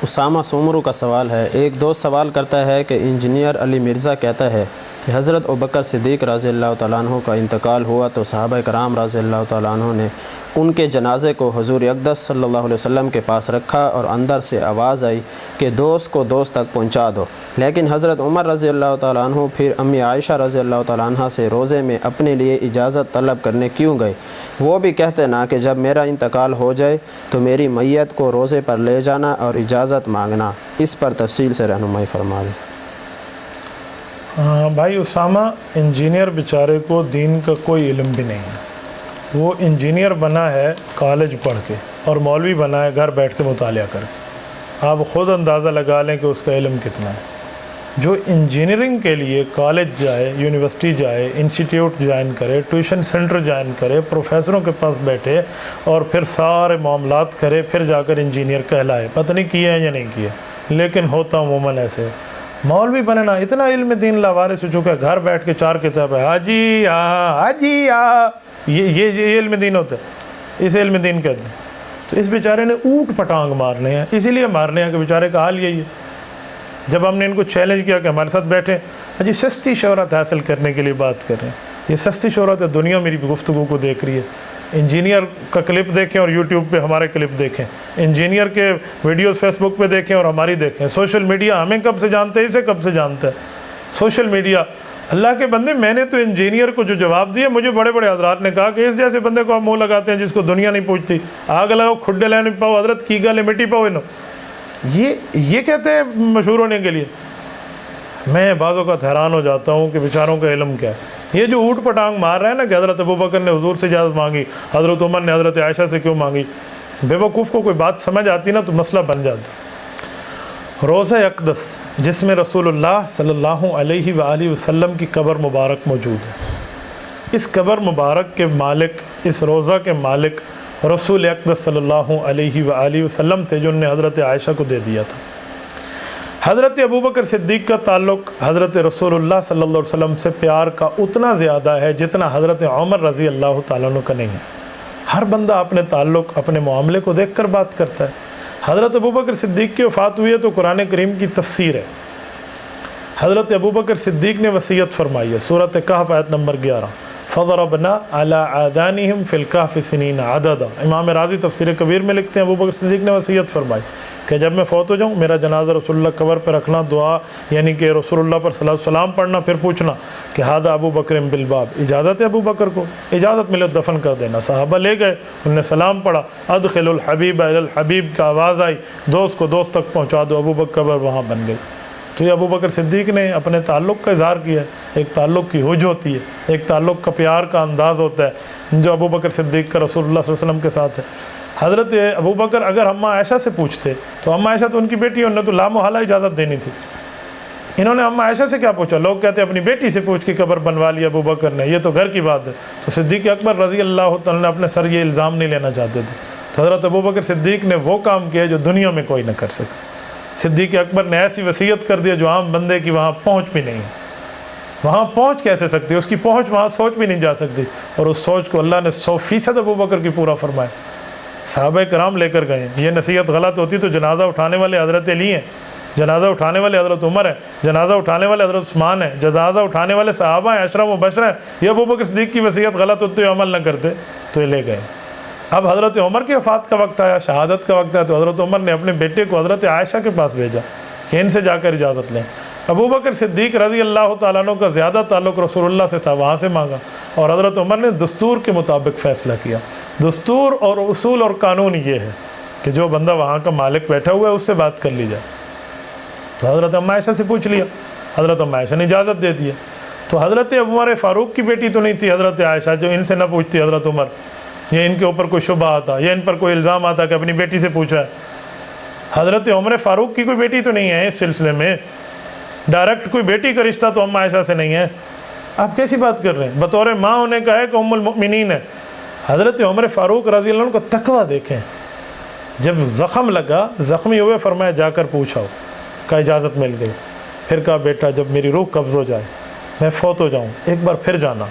اسامہ سومرو کا سوال ہے، ایک دوست سوال کرتا ہے کہ انجینئر علی مرزا کہتا ہے کہ حضرت ابوبکر صدیق رضی اللہ تعالیٰ عنہ کا انتقال ہوا تو صحابہ کرام رضی اللہ تعالیٰ عنہ نے ان کے جنازے کو حضور اقدس صلی اللہ علیہ وسلم کے پاس رکھا اور اندر سے آواز آئی کہ دوست کو دوست تک پہنچا دو، لیکن حضرت عمر رضی اللہ تعالیٰ عنہ پھر امی عائشہ رضی اللہ تعالیٰ عنہ سے روزے میں اپنے لیے اجازت طلب کرنے کیوں گئے؟ وہ بھی کہتے نا کہ جب میرا انتقال ہو جائے تو میری میت کو روزے پر لے جانا اور اجازت مانگنا، اس پر تفصیل سے رہنمائی فرما دیں۔ بھائی اسامہ، انجینئر بیچارے کو دین کا کوئی علم بھی نہیں ہے، وہ انجینئر بنا ہے کالج پڑھ کے اور مولوی بنا ہے گھر بیٹھ کے مطالعہ کر کے۔ آپ خود اندازہ لگا لیں کہ اس کا علم کتنا ہے۔ جو انجینئرنگ کے لیے کالج جائے، یونیورسٹی جائے، انسٹیٹیوٹ جوائن کرے، ٹیوشن سینٹر جوائن کرے، پروفیسروں کے پاس بیٹھے اور پھر سارے معاملات کرے، پھر جا کر انجینئر کہلائے، پتہ نہیں کیا ہے یا نہیں کیا، لیکن ہوتا عموماً ایسے۔ مولوی بننا اتنا علم دین لاوارث ہو چکا ہے، گھر بیٹھ کے 4 کتاب ہے، حاجی حاجی یہ علم دین ہوتا ہے، اس علم دین کہتے ہیں۔ تو اس بیچارے نے اوٹ پٹانگ مارنے ہیں، اسی لیے مارنے ہیں کہ بیچارے کا حال یہی ہے۔ جب ہم نے ان کو چیلنج کیا کہ ہمارے ساتھ بیٹھیں، جی سستی شہرت حاصل کرنے کے لیے بات کر رہے ہیں، یہ سستی شہرت ہے، دنیا میری گفتگو کو دیکھ رہی ہے۔ انجینئر کا کلپ دیکھیں اور یوٹیوب پہ ہمارے کلپ دیکھیں، انجینئر کے ویڈیوز فیس بک پہ دیکھیں اور ہماری دیکھیں۔ سوشل میڈیا ہمیں کب سے جانتے ہیں، اسے کب سے جانتا ہے سوشل میڈیا۔ اللہ کے بندے، میں نے تو انجینئر کو جو جواب دیا، مجھے بڑے بڑے حضرات نے کہا کہ اس جیسے بندے کو آپ منہ لگاتے ہیں جس کو دنیا نہیں پوچھتی، آگ لگاؤ کھڈے لینے پاؤ حضرت کی گالے مٹی پاؤ انہوں، یہ کہتے ہیں مشہور ہونے کے لیے۔ میں بعض اوقات حیران ہو جاتا ہوں کہ بیچاروں کا علم کیا ہے۔ یہ جو اوٹ پٹانگ مار رہے ہیں نا کہ حضرت ابوبکر نے حضور سے اجازت مانگی، حضرت عمر نے حضرت عائشہ سے کیوں مانگی، بے وقوف کو کوئی بات سمجھ آتی نا تو مسئلہ بن جاتا۔ روضہ اقدس جس میں رسول اللہ صلی اللہ علیہ وآلہ وسلم کی قبر مبارک موجود ہے، اس قبر مبارک کے مالک، اس روضہ کے مالک رسول اقدس صلی اللہ علیہ وآلہ وسلم تھے، جو انہوں نے حضرت عائشہ کو دے دیا تھا۔ حضرت ابوبکر صدیق کا تعلق حضرت رسول اللہ صلی اللہ علیہ وسلم سے پیار کا اتنا زیادہ ہے جتنا حضرت عمر رضی اللہ تعالیٰ عنہ کا نہیں ہے۔ ہر بندہ اپنے تعلق، اپنے معاملے کو دیکھ کر بات کرتا ہے۔ حضرت ابوبکر صدیق کی وفات ہوئی ہے تو قرآن کریم کی تفسیر ہے۔ حضرت ابوبکر صدیق نے وصیت فرمائی ہے، سورۃ کہف آیت نمبر 11، فضربنا علی آذانہم فی الکہف سنین عددا۔ امام رازی تفسیر کبیر میں لکھتے ہیں ابوبکر صدیق نے وصیت فرمائی کہ جب میں فوت ہو جاؤں میرا جنازہ رسول اللہ قبر پہ رکھنا، دعا یعنی کہ رسول اللہ پر صلاۃ السلام پڑھنا، پھر پوچھنا کہ ھذا ابو بکر بالباب، اجازت ہے ابو بکر کو، اجازت ملے دفن کر دینا۔ صحابہ لے گئے، انہوں نے سلام پڑھا، ادخل الحبیب الی الحبیب کا آواز آئی، دوست کو دوست تک پہنچا دو، ابو بکر قبر وہاں بن گئی۔ تو یہ ابو بکر صدیق نے اپنے تعلق کا اظہار کیا ہے۔ ایک تعلق کی حج ہوتی ہے، ایک تعلق کا پیار کا انداز ہوتا ہے جو ابو بکر صدیق کا رسول اللہ صلی اللہ علیہ وسلم کے ساتھ ہے۔ حضرت ابو بکر اگر اماں عائشہ سے پوچھتے تو اماں عائشہ تو ان کی بیٹی ہے، انہوں نے تو لامحالہ اجازت دینی تھی۔ انہوں نے اماں عائشہ سے کیا پوچھا؟ لوگ کہتے ہیں اپنی بیٹی سے پوچھ کے قبر بنوا لی ابو بکر نے، یہ تو گھر کی بات ہے۔ تو صدیق اکبر رضی اللہ تعالیٰ نے اپنے سر یہ الزام نہیں لینا چاہتے تھے، تو حضرت ابو بکر صدیق نے وہ کام کیا جو دنیا میں کوئی نہ کر سکا۔ صدیق اکبر نے ایسی وصیت کر دیا جو عام بندے کی وہاں پہنچ بھی نہیں ہے۔ وہاں پہنچ کیسے سکتی ہے؟ اس کی پہنچ وہاں سوچ بھی نہیں جا سکتی، اور اس سوچ کو اللہ نے 100% ابو بکر کی پورا فرمایا۔ صحابہ کرام لے کر گئے۔ یہ نصیحت غلط ہوتی تو جنازہ اٹھانے والے حضرت علی ہیں، جنازہ اٹھانے والے حضرت عمر ہیں، جنازہ اٹھانے والے حضرت عثمان ہیں، جنازہ اٹھانے والے صحابہ ہیں، عشرہ مبشرہ ہیں۔ یہ ابو بکر صدیق کی وصیت غلط ہوتی ہے، عمل نہ کرتے تو یہ لے گئے۔ اب حضرت عمر کی وفات کا وقت آیا، شہادت کا وقت آیا، تو حضرت عمر نے اپنے بیٹے کو حضرت عائشہ کے پاس بھیجا کہ ان سے جا کر اجازت لیں۔ ابو بکر صدیق رضی اللہ تعالیٰ عنہ کا زیادہ تعلق رسول اللہ سے تھا، وہاں سے مانگا، اور حضرت عمر نے دستور کے مطابق فیصلہ کیا۔ دستور اور اصول اور قانون یہ ہے کہ جو بندہ وہاں کا مالک بیٹھا ہوا ہے اس سے بات کر لی جائے۔ تو حضرت اماں عائشہ سے پوچھ لیا، حضرت اماں عائشہ نے اجازت دے دی ہے۔ تو حضرت عمر فاروق کی بیٹی تو نہیں تھی حضرت عائشہ جو ان سے نہ پوچھتی حضرت عمر، یا ان کے اوپر کوئی شبہ آتا یا ان پر کوئی الزام آتا کہ اپنی بیٹی سے پوچھا ہے۔ حضرت عمر فاروق کی کوئی بیٹی تو نہیں ہے اس سلسلے میں، ڈائریکٹ کوئی بیٹی کا رشتہ تو اماں عائشہ سے نہیں ہے۔ آپ کیسی بات کر رہے ہیں؟ بطور ماں ہونے کا ہے کہ ام المؤمنین ہے۔ حضرت عمر فاروق رضی اللہ عنہ کو تقویٰ دیکھیں، جب زخم لگا، زخمی ہوئے، فرمایا جا کر پوچھاؤ، کا اجازت مل گئی۔ پھر کہا بیٹا جب میری روح قبض ہو جائے، میں فوت ہو جاؤں، ایک بار پھر جانا،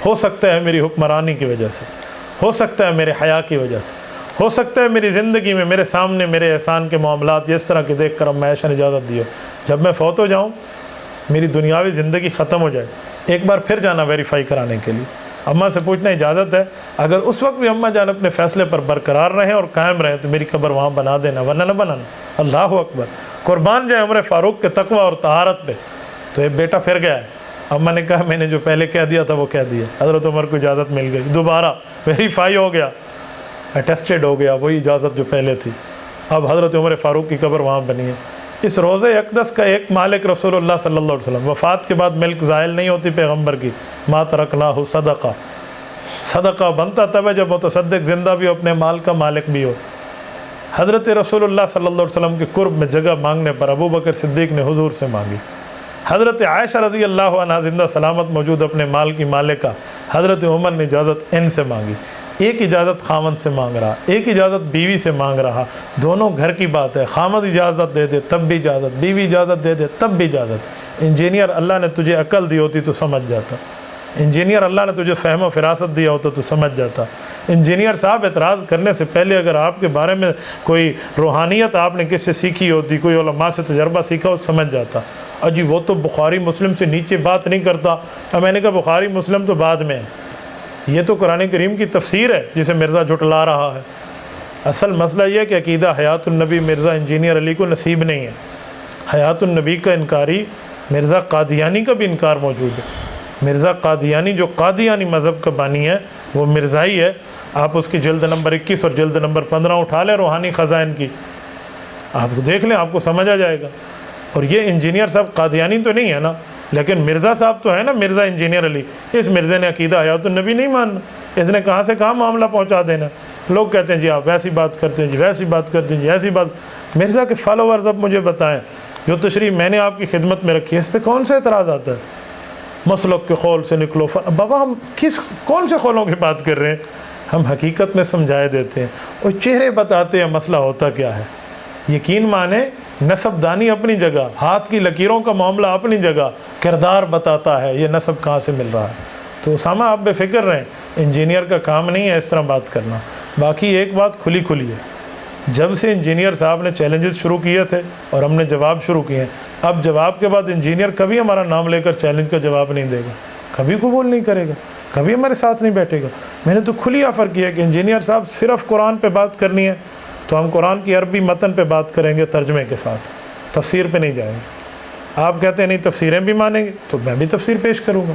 ہو سکتا ہے میری حکمرانی کی وجہ سے، ہو سکتا ہے میرے حیا کی وجہ سے، ہو سکتا ہے میری زندگی میں میرے سامنے میرے احسان کے معاملات اس طرح کے دیکھ کر اب میں عیش نے اجازت دی ہو، جب میں فوت ہو جاؤں میری دنیاوی زندگی ختم ہو جائے، ایک بار پھر جانا ویریفائی کرانے کے لیے، اماں سے پوچھنا اجازت ہے، اگر اس وقت بھی اماں جان اپنے فیصلے پر برقرار رہیں اور قائم رہیں تو میری قبر وہاں بنا دینا، ورنہ نہ بنانا۔ اللہ اکبر، قربان جائے عمر فاروق کے تقوی اور طہارت پہ۔ تو یہ بیٹا پھر گیا ہے، اماں نے کہا میں نے جو پہلے کہہ دیا تھا وہ کہہ دیا، حضرت عمر کو اجازت مل گئی، دوبارہ ویریفائی ہو گیا، اٹیسٹڈ ہو گیا وہی اجازت جو پہلے تھی، اب حضرت عمر فاروق کی قبر وہاں بنی ہے۔ اس روضہ اقدس کا ایک مالک رسول اللہ صلی اللہ علیہ وسلم، وفات کے بعد ملک زائل نہیں ہوتی پیغمبر کی، ما ترکناہ صدقہ، صدقہ بنتا تب ہے جب متصدق زندہ بھی ہو، اپنے مال کا مالک بھی ہو۔ حضرت رسول اللہ صلی اللہ علیہ وسلم کے قرب میں جگہ مانگنے پر ابو بکر صدیق نے حضور سے مانگی، حضرت عائشہ رضی اللہ عنہا زندہ سلامت موجود اپنے مال کی مالکہ حضرت عمر نے اجازت ان سے مانگی، ایک اجازت خامد سے مانگ رہا، ایک اجازت بیوی سے مانگ رہا، دونوں گھر کی بات ہے، خامد اجازت دے دے تب بھی اجازت، بیوی اجازت دے دے تب بھی اجازت۔ انجینئر اللہ نے تجھے عقل دی ہوتی تو سمجھ جاتا، انجینئر اللہ نے تجھے فہم و فراست دیا ہوتا تو سمجھ جاتا۔ انجینئر صاحب اعتراض کرنے سے پہلے اگر آپ کے بارے میں کوئی روحانیت آپ نے کس سے سیکھی ہوتی، کوئی علماء سے تجربہ سیکھا ہو سمجھ جاتا۔ جی وہ تو بخاری مسلم سے نیچے بات نہیں کرتا، اب میں نے کہا بخاری مسلم تو بعد میں ہے، یہ تو قرآن کریم کی تفسیر ہے جسے مرزا جھٹلا رہا ہے۔ اصل مسئلہ یہ ہے کہ عقیدہ حیات النبی مرزا انجینئر علی کو نصیب نہیں ہے، حیات النبی کا انکاری مرزا قادیانی کا بھی انکار موجود ہے۔ مرزا قادیانی جو قادیانی مذہب کا بانی ہے وہ مرزائی ہے، آپ اس کی جلد نمبر 21 اور جلد نمبر 15 اٹھا لیں روحانی خزائن کی، آپ دیکھ لیں آپ کو سمجھ آ جائے گا۔ اور یہ انجینئر صاحب قادیانی تو نہیں ہے نا، لیکن مرزا صاحب تو ہے نا، مرزا انجینئر علی، اس مرزا نے عقیدہ حیات النبی نہیں ماننا، اس نے کہاں سے کہاں معاملہ پہنچا دینا۔ لوگ کہتے ہیں جی آپ ویسی بات کرتے ہیں، جی ویسی بات کرتے ہیں، جی ایسی بات۔ مرزا کے فالوورز اب مجھے بتائیں، جو تشریح میں نے آپ کی خدمت میں رکھی ہے اس پہ کون سے اعتراض آتا ہے؟ مسلک کے خول سے نکلو، بابا ہم کون سے خولوں کی بات کر رہے ہیں؟ ہم حقیقت میں سمجھائے دیتے ہیں اور چہرے بتاتے ہیں مسئلہ ہوتا کیا ہے۔ یقین مانے نسب دانی اپنی جگہ، ہاتھ کی لکیروں کا معاملہ اپنی جگہ، کردار بتاتا ہے یہ نسب کہاں سے مل رہا ہے۔ تو اسامہ آپ بے فکر رہیں، انجینئر کا کام نہیں ہے اس طرح بات کرنا۔ باقی ایک بات کھلی کھلی ہے، جب سے انجینئر صاحب نے چیلنجز شروع کیے تھے اور ہم نے جواب شروع کیے ہیں، اب جواب کے بعد انجینئر کبھی ہمارا نام لے کر چیلنج کا جواب نہیں دے گا، کبھی قبول نہیں کرے گا، کبھی ہمارے ساتھ نہیں بیٹھے گا۔ میں نے تو کھلی آفر کیا کہ انجینئر صاحب صرف قرآن پہ بات کرنی ہے تو ہم قرآن کی عربی متن پہ بات کریں گے ترجمے کے ساتھ، تفسیر پہ نہیں جائیں گے۔ آپ کہتے ہیں نہیں تفسیریں بھی مانیں گے تو میں بھی تفسیر پیش کروں گا۔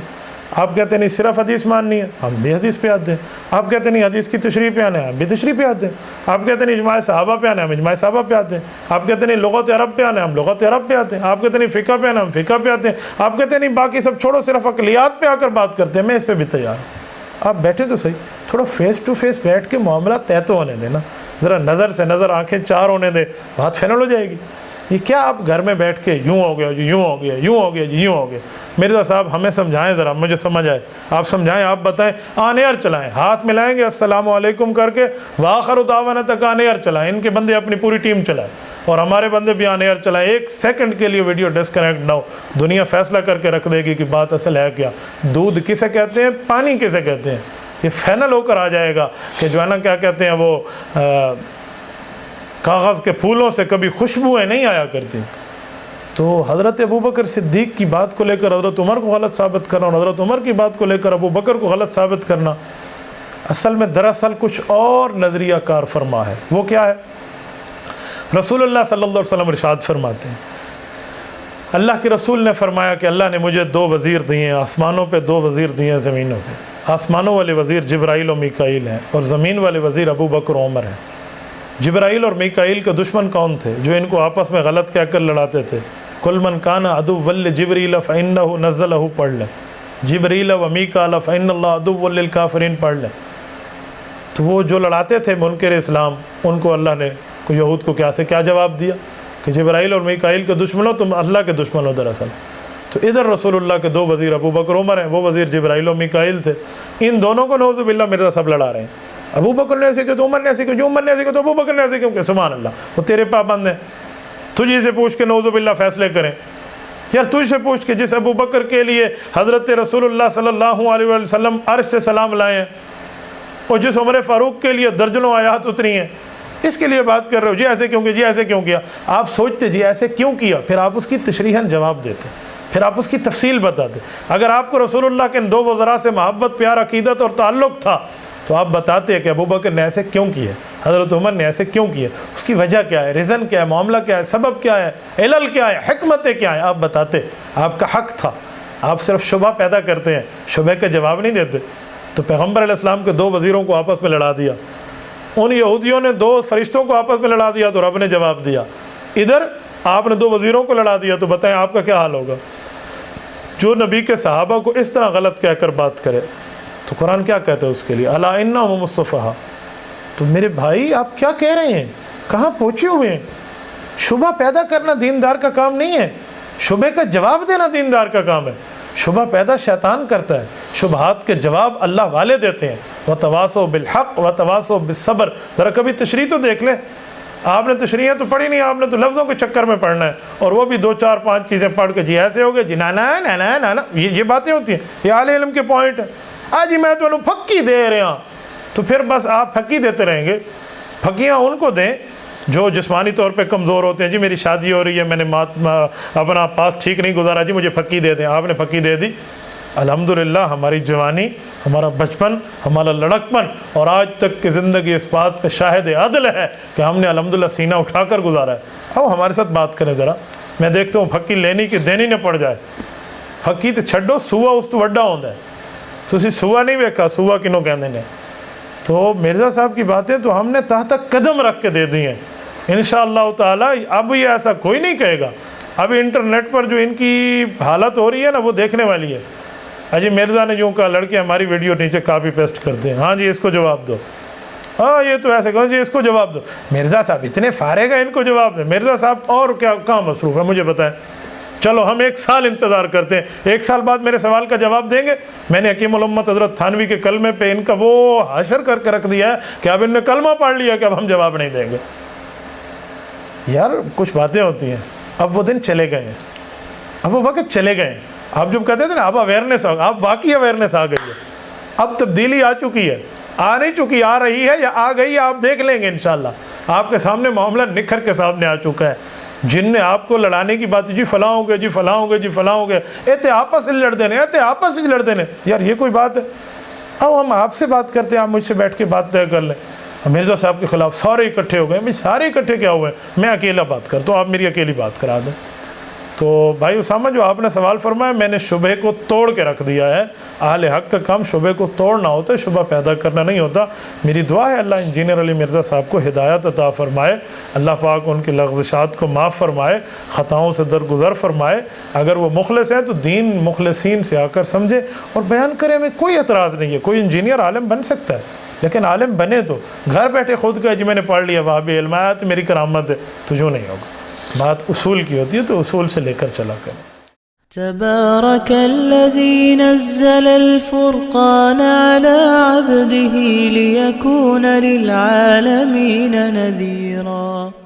آپ کہتے ہیں نہیں صرف حدیث ماننی ہے، ہم بھی حدیث پہ آتے ہیں۔ آپ کہتے ہیں نہیں حدیث کی تشریح پہ آنا ہے، ہم بھی تشریح پہ آتے ہیں۔ آپ کہتے ہیں نہیں اجماع صحابہ پہ آنا ہے، ہم اجماع صحابہ پہ آتے ہیں۔ آپ کہتے ہیں نہیں لغت عرب پہ آنا ہے، ہم لغت عرب پہ آتے ہیں۔ آپ کہتے ہیں نہیں فقہ پہ آنا ہے، ہم فقہ پہ آتے ہیں۔ آپ کہتے ہیں نہیں باقی سب چھوڑو صرف عقلیات پہ آ کر بات کرتے ہیں، میں اس پہ بھی تیار ہوں۔ آپ بیٹھے تو صحیح، تھوڑا فیس ٹو فیس بیٹھ کے معاملہ طے تو ہونے دینا، ذرا نظر سے نظر آنکھیں چار ہونے دے، بات فائنل ہو جائے گی۔ یہ کیا آپ گھر میں بیٹھ کے یوں ہو گیا جی، یوں ہو گیا، یوں ہو گیا جی، یوں ہو گیا۔ مرزا صاحب ہمیں سمجھائیں، ذرا مجھے سمجھ آئے، آپ سمجھائیں، آپ بتائیں، آن ایئر چلائیں، ہاتھ ملائیں گے السلام علیکم کر کے وآخر دعوانا تک آن ایئر چلائیں، ان کے بندے اپنی پوری ٹیم چلائیں اور ہمارے بندے بھی آن ایئر چلائیں، ایک سیکنڈ کے لیے ویڈیو ڈسکنیکٹ نہ ہو۔ دنیا فیصلہ کر کے رکھ دے گی کہ بات اصل ہے کیا، دودھ کسے کہتے ہیں، پانی کسے کہتے ہیں، یہ فائنل ہو کر آ جائے گا کہ جو ہے نا کیا کہتے ہیں وہ کاغذ کے پھولوں سے کبھی خوشبوئیں نہیں آیا کرتی۔ تو حضرت ابو بکر صدیق کی بات کو لے کر حضرت عمر کو غلط ثابت کرنا اور حضرت عمر کی بات کو لے کر ابو بکر کو غلط ثابت کرنا، اصل میں دراصل کچھ اور نظریہ کار فرما ہے۔ وہ کیا ہے؟ رسول اللہ صلی اللہ علیہ وسلم ارشاد فرماتے ہیں، اللہ کے رسول نے فرمایا کہ اللہ نے مجھے 2 وزیر دیے ہیں، آسمانوں پہ 2 وزیر دیے ہیں زمینوں پہ۔ آسمانوں والے وزیر جبرائیل و میکائیل ہیں اور زمین والے وزیر ابو بکر و عمر ہیں۔ جبرائیل اور میکائیل کے دشمن کون تھے جو ان کو آپس میں غلط کہہ کر لڑاتے تھے؟ کل من کان عدو لجبریل فإنہ نزلہ پڑھ لیں، جبریل و میکائیل فإن اللہ عدو للکافرین پڑھ لیں۔ تو وہ جو لڑاتے تھے منکر اسلام، ان کو اللہ نے یہود کو کیا جواب دیا کہ جبرائیل اور میکائیل کے دشمنوں، تم اللہ کے دشمن ہو دراصل۔ تو ادھر رسول اللہ کے 2 وزیر ابو بکر عمر ہیں، وہ وزیر جبرائیل و میکائیل تھے، ان دونوں کو نعوذ باللہ مرزا سب لڑا رہے ہیں۔ ابو بکر نے ایسے کیا تو عمر نے ایسے کیا، جو عمر نے ایسے کیا تو ابو بکر نے ایسے کیا، کہ سبحان اللہ وہ تیرے پابند ہیں، تجھے سے پوچھ کے نعوذ باللہ فیصلے کریں۔ یار تجھ سے پوچھ کے جس ابو بکر کے لیے حضرت رسول اللہ صلی اللہ علیہ وسلم عرش سے سلام لائے ہیں، اور جس عمر فاروق کے لیے درجنوں آیات اتری ہیں اس کے لیے بات کر رہے ہو جی ایسے کیوں کیا، جی ایسے کیوں کیا. آپ سوچتے جی ایسے کیوں کیا، پھر آپ اس کی تشریحاً جواب دیتے، پھر آپ اس کی تفصیل بتاتے. اگر آپ کو رسول اللہ کے ان دو وزراء سے محبت، پیار، عقیدت اور تعلق تھا تو آپ بتاتے کہ ابوبکر نے ایسے کیوں کیا، حضرت عمر نے ایسے کیوں کیا، اس کی وجہ کیا ہے، ریزن کیا ہے، معاملہ کیا ہے، سبب کیا ہے، علل کیا ہے، حکمتیں کیا ہیں، آپ بتاتے. آپ کا حق تھا. آپ صرف شبہ پیدا کرتے ہیں، شبہ کا جواب نہیں دیتے. تو پیغمبر علیہ السلام کے دو وزیروں کو آپس میں لڑا دیا، ان یہودیوں نے دو فرشتوں کو آپس میں لڑا دیا تو رب نے جواب دیا. ادھر آپ نے دو وزیروں کو لڑا دیا تو بتائیں آپ کا کیا حال ہوگا. جو نبی کے صحابہ کو اس طرح غلط کہہ کر بات کرے تو قرآن کیا کہتا ہے اس کے لیے، الا انہم الصفہاء. تو میرے بھائی آپ کیا کہہ رہے ہیں، کہاں پہنچے ہوئے ہیں. شبہ پیدا کرنا دیندار کا کام نہیں ہے، شبہ کا جواب دینا دیندار کا کام ہے. شبہ پیدا شیطان کرتا ہے، شبہات کے جواب اللہ والے دیتے ہیں. وتواصوا بالحق وتواصوا بالصبر. ذرا کبھی تشریح تو دیکھ لیں. آپ نے تشریحیں تو پڑھی نہیں، آپ نے تو لفظوں کے چکر میں پڑھنا ہے، اور وہ بھی 2 4 5 چیزیں پڑھ کے جی ایسے ہو گئے، جی نانا نانا نانا، یہ باتیں ہوتی ہیں، یہ اہل علم کے پوائنٹ ہیں. جی میں تو پھکی دے رہے ہاں، تو پھر بس آپ پھکی دیتے رہیں گے. پھکیاں ان کو دیں جو جسمانی طور پہ کمزور ہوتے ہیں. جی میری شادی ہو رہی ہے، میں نے اپنا پاس ٹھیک نہیں گزارا، جی مجھے پھکی دے دیں. آپ نے پھکی دے دی. الحمدللہ ہماری جوانی، ہمارا بچپن، ہمارا لڑکپن اور آج تک کی زندگی اس بات پہ شاہد عدل ہے کہ ہم نے الحمدللہ سینہ اٹھا کر گزارا ہے. اب ہمارے ساتھ بات کریں ذرا. میں دیکھتا ہوں پھکی لینی کہ دینی نہ پڑ جائے. پھکی تو چھڈو، سوا اس تو وڈا ہوتا ہے. تسی سوا نہیں ویکھا، سوا کنوں کہندے نے. تو مرزا صاحب کی باتیں تو ہم نے تحت قدم رکھ کے دے دی ہیں انشاءاللہ تعالی. اب یہ ایسا کوئی نہیں کہے گا. ابھی انٹرنیٹ پر جو ان کی حالت ہو رہی ہے نا وہ دیکھنے والی ہے. جی مرزا نے یوں کہا، لڑکے ہماری ویڈیو نیچے کاپی پیسٹ کرتے ہیں، ہاں جی اس کو جواب دو، ہاں یہ تو ایسے کہو جی اس کو جواب دو. مرزا صاحب اتنے فارغ ہیں، ان کو جواب دیں. مرزا صاحب اور کیا کہاں مصروف ہے مجھے بتائیں. چلو ہم 1 سال انتظار کرتے ہیں، 1 سال بعد میرے سوال کا جواب دیں گے. میں نے حکیم الامت حضرت تھانوی کے کلمے پہ ان کا وہ حشر کر کے رکھ دیا ہے کہ اب ان نے کلمہ پڑھ لیا کہ اب ہم جواب نہیں دیں گے. یار کچھ باتیں ہوتی ہیں. اب وہ دن چلے گئے ہیں، اب وہ وقت چلے گئے ہیں. آپ جب کہتے تھے نا اب اویئرنیس، اب واقعی اویئرنیس آ گئی ہے. اب تبدیلی آ چکی ہے، آ نہیں چکی، آ رہی ہے یا آ گئی ہے، آپ دیکھ لیں گے انشاءاللہ. آپ کے سامنے معاملہ نکھر کے سامنے آ چکا ہے. جن نے آپ کو لڑانے کی بات، جی فلاں ہو گئے، جی فلاں ہو گئے، جی فلاں ہو گئے، ایتے آپس سے لڑ دینے، ایتے آپس سے لڑ دینے. یار یہ کوئی بات ہے؟ اب ہم آپ سے بات کرتے ہیں، آپ مجھ سے بیٹھ کے بات طے کر لیں. مرزا صاحب کے خلاف سارے اکٹھے ہو گئے. بھائی سارے اکٹھے کیا ہوئے، میں اکیلا بات کرتا ہوں، آپ میری اکیلی بات کرا دیں. تو بھائی اسامہ جو آپ نے سوال فرمایا، میں نے شبہ کو توڑ کے رکھ دیا ہے. اہل حق کا کام شبہ کو توڑنا ہوتا ہے، شبہ پیدا کرنا نہیں ہوتا. میری دعا ہے اللہ انجینئر علی مرزا صاحب کو ہدایت عطا فرمائے، اللہ پاک ان کی لغزشات کو معاف فرمائے، خطاؤں سے درگزر فرمائے. اگر وہ مخلص ہیں تو دین مخلصین سے آ کر سمجھے اور بیان کرے. میں کوئی اعتراض نہیں ہے، کوئی انجینئر عالم بن سکتا ہے، لیکن عالم بنے تو گھر بیٹھے خود کا جی میں نے پڑھ لیا وہاں بھی علم آیا تو میری کرامت ہے، تو یوں نہیں ہوگا. بات اصول کی ہوتی ہے تو اصول سے لے کر چلا کریں. تبارك الذي نزل الفرقان على عبده ليكون للعالمين نذيرا.